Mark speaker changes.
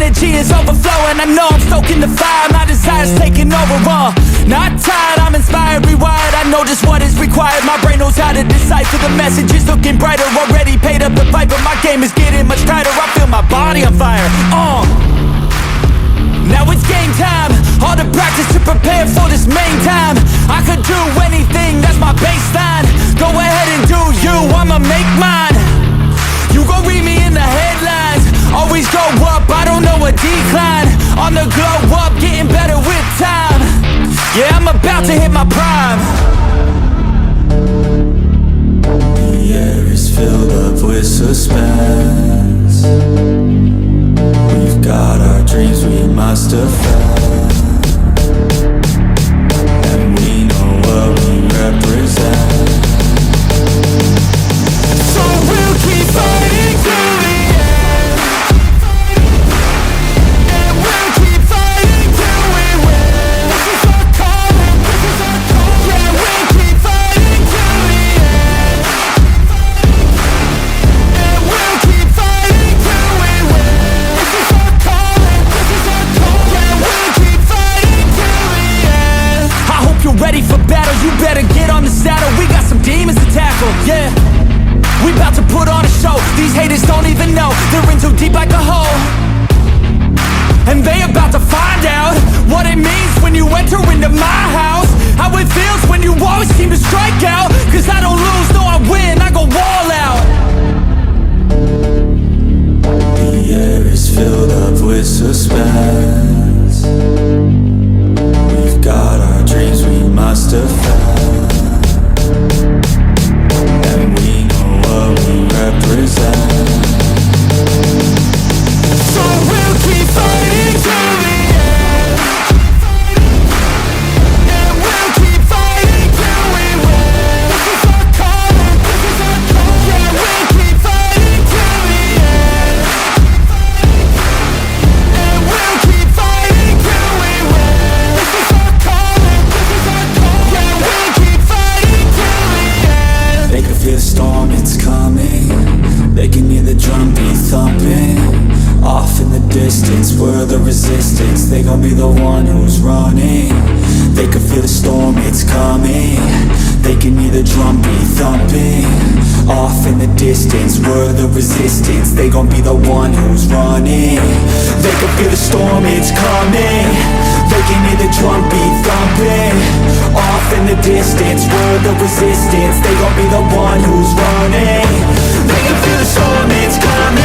Speaker 1: energy is overflowing. I know I'm stoking the fire, my desire's taking over. Not tired, I'm inspired, rewired. I know just what is required. My brain knows how to decipher the messages. Looking brighter, already paid up the pipe, but my game is getting much tighter. I feel my body on fire. Now it's game time. All the practice to prepare for this main time. I could do anything, that's my baseline. Go ahead and do you, I'ma make mine. You gon' read me in the headlines. Always go up, I don't know a decline. On the glow up, getting better with time. Yeah, I'm about to hit my prime.
Speaker 2: The air is filled up with suspense. We've got our dreams we must defend, and we know what we represent.
Speaker 1: So we'll keep fighting till the end, and we'll keep fighting till we win. This is our calling, this is our calling. Yeah, we'll keep fighting till the end, and we'll keep fighting till we win. This is our calling, this is our calling. Yeah, we'll keep fighting till the end. I hope you're ready for battle, you better get on the saddle. We got some demons to tackle, yeah. We bout to put on a show. These haters don't even know they're in too deep like a hole, and they about to find out what it means when you enter into my house. How it feels when you always seem to strike out. Cause I don't lose, no I win, I go all out.
Speaker 2: The air is filled up with suspense. We've got our dreams we must defend, and we know what we represent.
Speaker 1: So we'll keep fighting till the end, and we'll keep fighting till we win. This is our calling, this is our calling. Yeah, we'll keep fighting till the end, and we'll keep fighting till we win. This is our calling, this is our calling. Yeah, we'll keep fighting till the end.
Speaker 2: They can feel the storm, it's coming. They can hear the drum beat thumping. Off in the distance, we're the resistance. They gon' be the one who's running. They can feel the storm, it's coming. They can hear the drum beat thumping. Off in the distance, we're the resistance. They gon' be the one who's running. They can feel the storm, it's coming. They can hear the drum beat thumping. Off in the distance, we're the resistance. They gon' be the one who's running. They can feel the storm, it's coming.